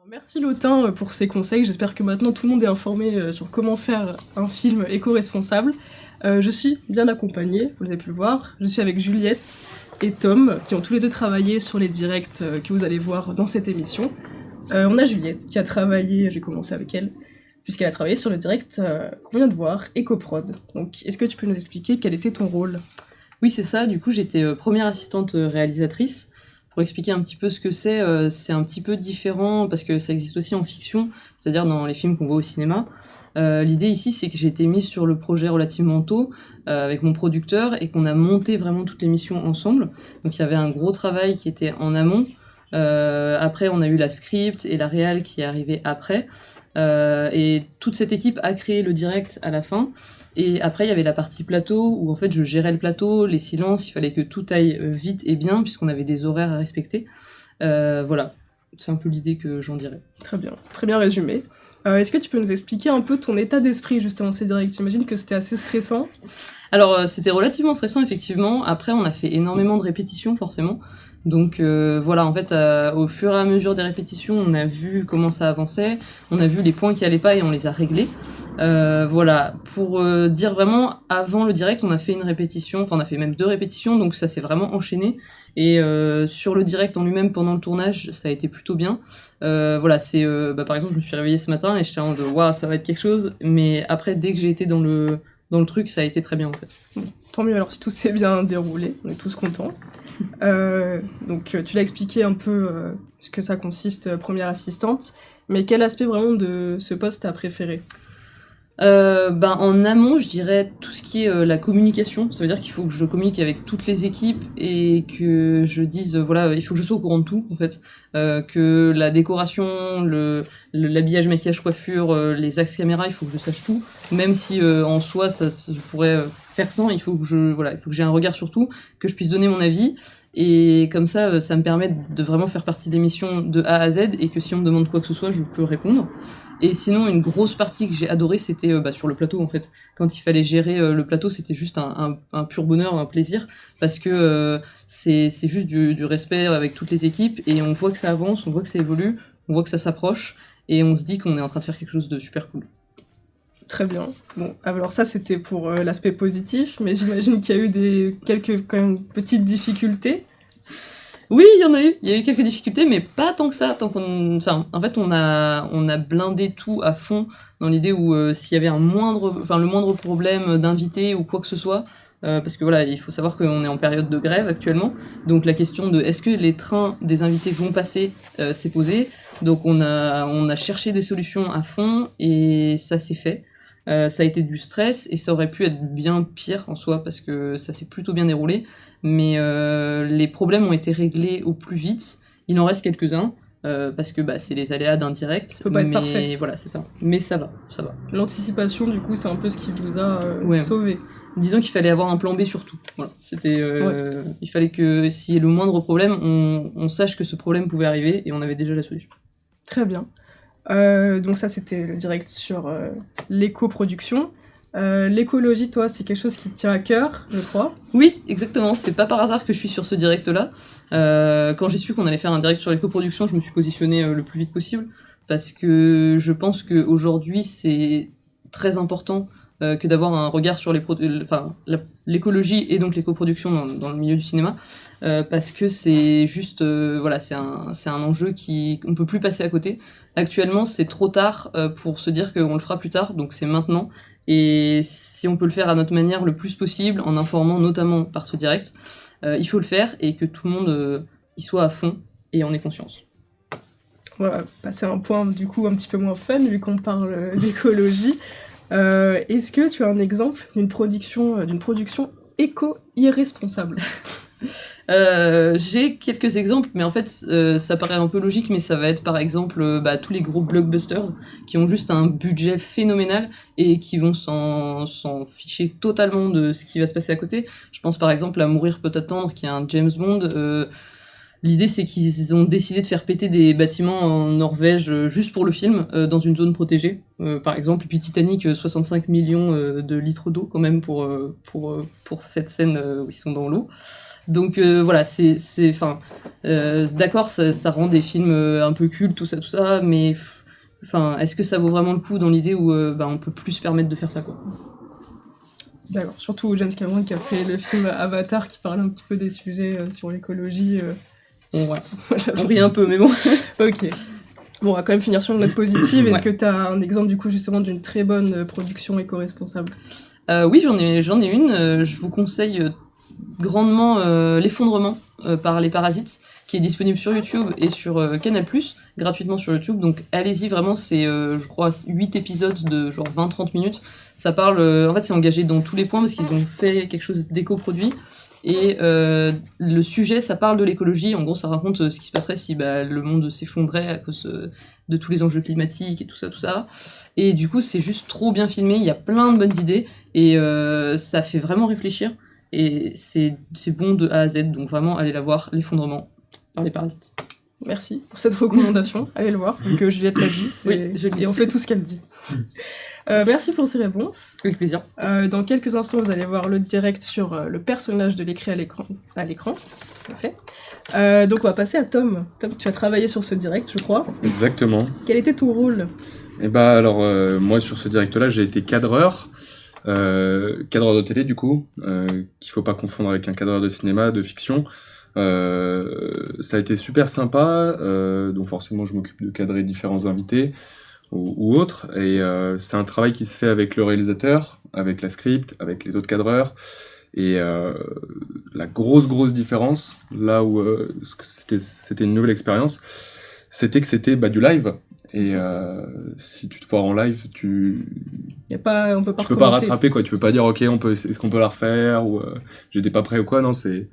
Merci Lotin pour ces conseils. J'espère que maintenant tout le monde est informé sur comment faire un film éco-responsable. Je suis bien accompagnée, vous l'avez pu le voir. Je suis avec Juliette et Tom qui ont tous les deux travaillé sur les directs que vous allez voir dans cette émission. On a Juliette qui a travaillé, j'ai commencé avec elle, puisqu'elle a travaillé sur le direct qu'on vient de voir, EcoProd. Donc est-ce que tu peux nous expliquer quel était ton rôle ? Oui, c'est ça. Du coup, j'étais première assistante réalisatrice. Pour expliquer un petit peu ce que c'est un petit peu différent parce que ça existe aussi en fiction, c'est-à-dire dans les films qu'on voit au cinéma. L'idée ici, c'est que j'ai été mise sur le projet relativement tôt avec mon producteur et qu'on a monté vraiment toute l'émission ensemble. Donc il y avait un gros travail qui était en amont. Après, on a eu la script et la réal qui est arrivée après. Et toute cette équipe a créé le direct à la fin. Et après, il y avait la partie plateau, où en fait je gérais le plateau, les silences, il fallait que tout aille vite et bien, puisqu'on avait des horaires à respecter. Voilà, c'est un peu l'idée que j'en dirais. Très bien résumé. Est-ce que tu peux nous expliquer un peu ton état d'esprit justement ces directs ? J'imagine que c'était assez stressant. Alors, c'était relativement stressant, effectivement. Après, on a fait énormément de répétitions, forcément. Donc voilà, en fait, au fur et à mesure des répétitions, on a vu comment ça avançait, on a vu les points qui allaient pas et on les a réglés. Voilà, pour dire vraiment, avant le direct, on a fait une répétition, enfin on a fait même 2 répétitions, donc ça s'est vraiment enchaîné. Et sur le direct en lui-même, pendant le tournage, ça a été plutôt bien. Voilà, c'est par exemple, je me suis réveillée ce matin et j'étais en mode waouh, ça va être quelque chose. Mais après, dès que j'ai été dans le truc, ça a été très bien en fait. Bon, tant mieux alors si tout s'est bien déroulé, on est tous contents. Donc tu l'as expliqué un peu ce que ça consiste, première assistante, mais quel aspect vraiment de ce poste t'as préféré ? En amont, je dirais tout ce qui est la communication. Ça veut dire qu'il faut que je communique avec toutes les équipes et que je dise voilà, il faut que je sois au courant de tout en fait, que la décoration, l'habillage, maquillage, coiffure, les axes caméra, il faut que je sache tout. Même si en soi, je pourrais faire sans, il faut que j'ai un regard sur tout, que je puisse donner mon avis. Et comme ça, ça me permet de vraiment faire partie de l'émission de A à Z et que si on me demande quoi que ce soit, je peux répondre. Et sinon, une grosse partie que j'ai adorée, c'était sur le plateau en fait. Quand il fallait gérer le plateau, c'était juste un pur bonheur, un plaisir, parce que c'est juste du respect avec toutes les équipes et on voit que ça avance, on voit que ça évolue, on voit que ça s'approche et on se dit qu'on est en train de faire quelque chose de super cool. Très bien. Bon, alors ça c'était pour l'aspect positif, mais j'imagine qu'il y a eu quelques quand même petites difficultés. Oui, il y en a eu. Il y a eu quelques difficultés, mais pas tant que ça. En fait, on a blindé tout à fond dans l'idée où s'il y avait le moindre problème d'invité ou quoi que ce soit, parce que voilà, il faut savoir qu'on est en période de grève actuellement. Donc la question de est-ce que les trains des invités vont passer s'est posée. Donc on a cherché des solutions à fond et ça s'est fait. Ça a été du stress et ça aurait pu être bien pire en soi parce que ça s'est plutôt bien déroulé. Mais les problèmes ont été réglés au plus vite. Il en reste quelques-uns parce que c'est les aléas d'un direct. Ça peut pas être parfait. Voilà, c'est ça. Mais ça va. L'anticipation, du coup, c'est un peu ce qui vous a sauvé. Disons qu'il fallait avoir un plan B sur tout. Voilà. Il fallait que s'il y ait le moindre problème, on sache que ce problème pouvait arriver et on avait déjà la solution. Très bien. Donc ça, c'était le direct sur l'éco-production. L'écologie, toi, c'est quelque chose qui te tient à cœur, je crois. Oui, exactement. C'est pas par hasard que je suis sur ce direct-là. Quand j'ai su qu'on allait faire un direct sur l'éco-production, je me suis positionnée le plus vite possible parce que je pense qu'aujourd'hui, c'est très important que d'avoir un regard sur l'écologie et donc l'éco-production dans le milieu du cinéma parce que c'est juste c'est un enjeu on peut plus passer à côté. Actuellement, c'est trop tard pour se dire qu'on le fera plus tard, donc c'est maintenant. Et si on peut le faire à notre manière le plus possible, en informant notamment par ce direct, il faut le faire et que tout le monde y soit à fond et en ait conscience. On va passer à un point du coup un petit peu moins fun vu qu'on parle d'écologie. Est-ce que tu as un exemple d'une production éco-irresponsable ? J'ai quelques exemples, mais en fait, ça paraît un peu logique, mais ça va être par exemple tous les gros blockbusters qui ont juste un budget phénoménal et qui vont s'en ficher totalement de ce qui va se passer à côté. Je pense par exemple à Mourir peut attendre, qui est un James Bond. L'idée, c'est qu'ils ont décidé de faire péter des bâtiments en Norvège juste pour le film, dans une zone protégée, par exemple. Et puis Titanic, 65 millions de litres d'eau quand même pour cette scène où ils sont dans l'eau. Donc voilà, enfin, d'accord, ça rend des films un peu cultes, tout ça, mais enfin, est-ce que ça vaut vraiment le coup dans l'idée où on peut plus se permettre de faire ça, quoi. D'accord, surtout James Cameron qui a fait le film Avatar qui parle un petit peu des sujets sur l'écologie. Bon, ouais, on rit un peu, mais bon. Ok. Bon, on va quand même finir sur une note positive. Est-ce Ouais. que tu as un exemple du coup justement d'une très bonne production éco-responsable? Oui, j'en ai une. Je vous conseille grandement L'Effondrement par Les Parasites, qui est disponible sur YouTube et sur Canal+, gratuitement sur YouTube. Donc allez-y, vraiment, c'est, je crois, 8 épisodes de genre 20-30 minutes. Ça parle, en fait, c'est engagé dans tous les points parce qu'ils ont fait quelque chose d'éco-produit. Et le sujet, ça parle de l'écologie. En gros, ça raconte ce qui se passerait si le monde s'effondrait à cause de tous les enjeux climatiques et tout ça. Et du coup, c'est juste trop bien filmé. Il y a plein de bonnes idées et ça fait vraiment réfléchir. Et c'est bon de A à Z. Donc vraiment, allez la voir, L'Effondrement par Les Parasites. Merci pour cette recommandation. Allez le voir, vu que Juliette l'a dit. Oui, je l'ai. Et on fait tout ce qu'elle dit. Merci pour ces réponses. Avec plaisir. Dans quelques instants, vous allez voir le direct sur le personnage de l'écrit à l'écran. Tout à fait. Donc on va passer à Tom. Tom, tu as travaillé sur ce direct, je crois. Exactement. Quel était ton rôle? Et alors, moi sur ce direct-là, j'ai été cadreur de télé du coup, qu'il faut pas confondre avec un cadreur de cinéma, de fiction. Ça a été super sympa, donc forcément je m'occupe de cadrer différents invités ou autres, et c'est un travail qui se fait avec le réalisateur, avec la script, avec les autres cadreurs, et la grosse différence, là où c'était une nouvelle expérience, c'était que c'était du live, et si tu te foires en live, on peut pas tu peux pas recommencer. rattraper, quoi. Tu peux pas dire ok, est-ce qu'on peut la refaire, ou j'étais pas prêt ou quoi. Non, c'est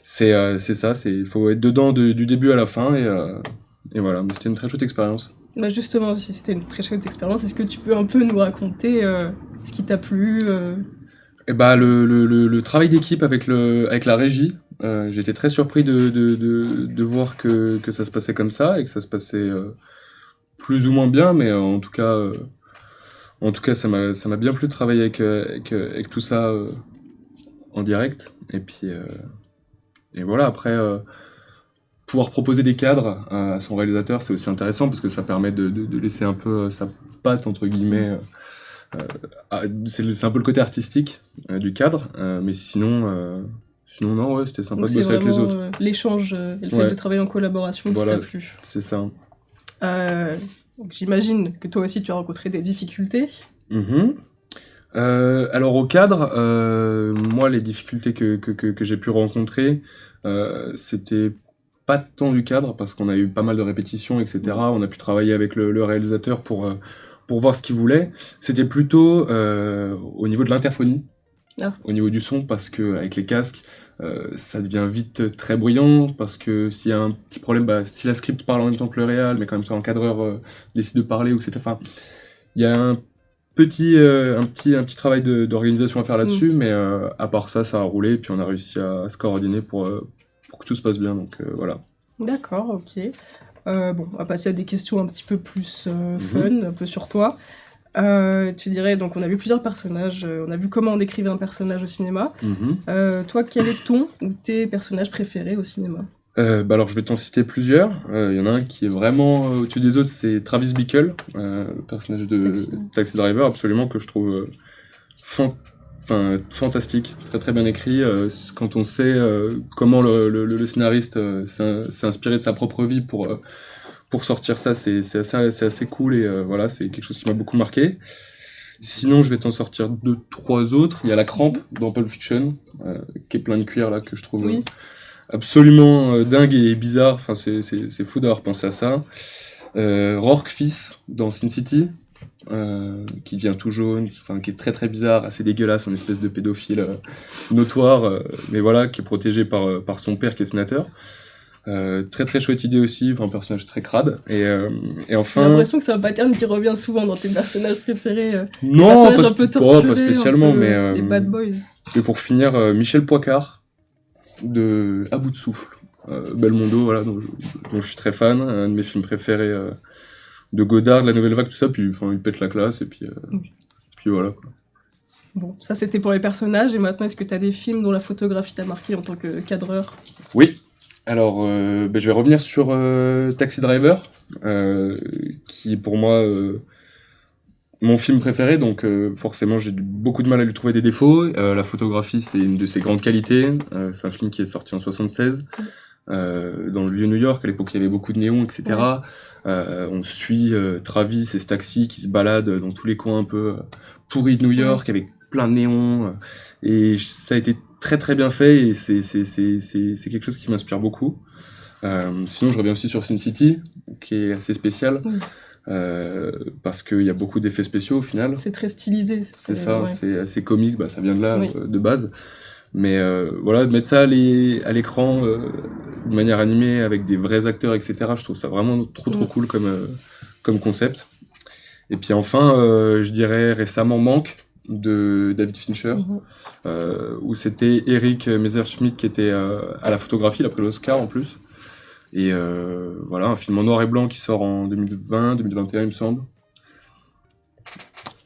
ça, il faut être dedans du début à la fin, et voilà. Mais c'était une très chouette expérience. Justement, si c'était une très chouette expérience, est-ce que tu peux un peu nous raconter ce qui t'a plu Et le travail d'équipe avec la régie, j'étais très surpris de voir que ça se passait comme ça, et que ça se passait plus ou moins bien, mais en tout cas ça m'a bien plu de travailler avec tout ça en direct. Et puis et voilà, après pouvoir proposer des cadres à son réalisateur, c'est aussi intéressant parce que ça permet de laisser un peu sa patte entre guillemets. C'est un peu le côté artistique du cadre, mais sinon non, ouais, c'était sympa Donc de bosser avec les autres. L'échange et le fait Ouais. de travailler en collaboration Voilà. qui t'a plu. C'est ça. Donc j'imagine que toi aussi tu as rencontré des difficultés. Mhm. Alors au cadre, moi les difficultés que j'ai pu rencontrer, c'était pas tant du cadre parce qu'on a eu pas mal de répétitions, etc. On a pu travailler avec le réalisateur pour voir ce qu'il voulait. C'était plutôt au niveau de l'interphonie, au niveau du son, parce que avec les casques, ça devient vite très bruyant, parce que s'il y a un petit problème, si la script parle en même temps que le réal, mais quand même l'encadreur décide de parler, etc. Enfin, il y a un petit travail d'organisation à faire là-dessus, mais à part ça a roulé, et puis on a réussi à se coordonner pour que tout se passe bien, donc voilà. D'accord, ok. Bon, on va passer à des questions un petit peu plus fun, un peu sur toi. Tu dirais, donc on a vu plusieurs personnages, on a vu comment on décrivait un personnage au cinéma. Toi, quel est ton ou tes personnages préférés au cinéma? Alors je vais t'en citer plusieurs. Il y en a un qui est vraiment au-dessus des autres, c'est Travis Bickle, le personnage de Taxi Driver, absolument, que je trouve fantastique, très bien écrit. Quand on sait comment le scénariste s'est inspiré de sa propre vie pour sortir ça, c'est assez cool, et voilà, c'est quelque chose qui m'a beaucoup marqué. Sinon, je vais t'en sortir 2-3 autres. Il y a la crampe dans Pulp Fiction, qui est plein de cuir, là, que je trouve absolument dingue et bizarre. Enfin, c'est fou d'avoir pensé à ça. Rourke fils dans Sin City, qui devient tout jaune, qui est très bizarre, assez dégueulasse, un espèce de pédophile notoire, mais voilà, qui est protégé par son père qui est sénateur. Très chouette idée aussi, un personnage très crade. Et enfin, j'ai l'impression que c'est un pattern qui revient souvent dans tes personnages préférés. Non, un peu torturés, pas spécialement, mais les bad boys. Et pour finir, Michel Poicart de À bout de souffle, Belmondo, voilà, dont je suis très fan, un de mes films préférés de Godard, de la Nouvelle Vague, tout ça. Puis il pète la classe, et puis voilà, quoi. Bon, ça c'était pour les personnages, et maintenant est-ce que tu as des films dont la photographie t'a marqué en tant que cadreur? Oui, alors je vais revenir sur Taxi Driver, qui est pour moi mon film préféré, donc forcément j'ai beaucoup de mal à lui trouver des défauts. La photographie, c'est une de ses grandes qualités. C'est un film qui est sorti en 76, dans le vieux New York. À l'époque, il y avait beaucoup de néons, etc. On suit Travis et ce taxi qui se balade dans tous les coins un peu pourris de New York, avec plein de néons. Et ça a été très très bien fait, et c'est quelque chose qui m'inspire beaucoup. Sinon, je reviens aussi sur Sin City, qui est assez spécial. Parce qu'il y a beaucoup d'effets spéciaux au final. C'est très stylisé. C'est ça, ouais. c'est assez comique, ça vient de là Oui. de base. Mais voilà, de mettre ça à l'écran de manière animée avec des vrais acteurs, etc., je trouve ça vraiment trop cool comme concept. Et puis enfin, je dirais récemment Manque de David Fincher, où c'était Eric Messerschmidt qui était à la photographie, il a pris l'Oscar en plus. Et voilà, un film en noir et blanc qui sort en 2020, 2021 il me semble.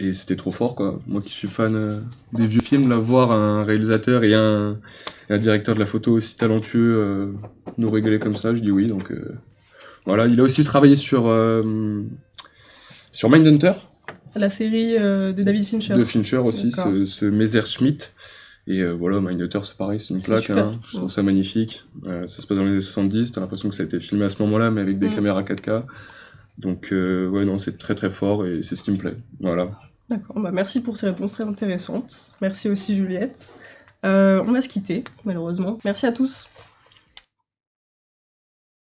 Et c'était trop fort, quoi. Moi qui suis fan des vieux films, là, voir un réalisateur et un directeur de la photo aussi talentueux nous régaler comme ça, je dis oui. Donc voilà, il a aussi travaillé sur Mindhunter. La série de David Fincher. De Fincher aussi, D'accord. ce Messerschmitt. Et voilà, Mindhunter, c'est pareil, c'est une C'est claque, super. hein. Je trouve ça magnifique. Ça se passe dans les années 70, t'as l'impression que ça a été filmé à ce moment-là, mais avec des caméras 4K. Donc ouais, non, c'est très très fort, et c'est ce qui me plaît. Voilà. D'accord, merci pour ces réponses très intéressantes. Merci aussi Juliette. On va se quitter, malheureusement. Merci à tous.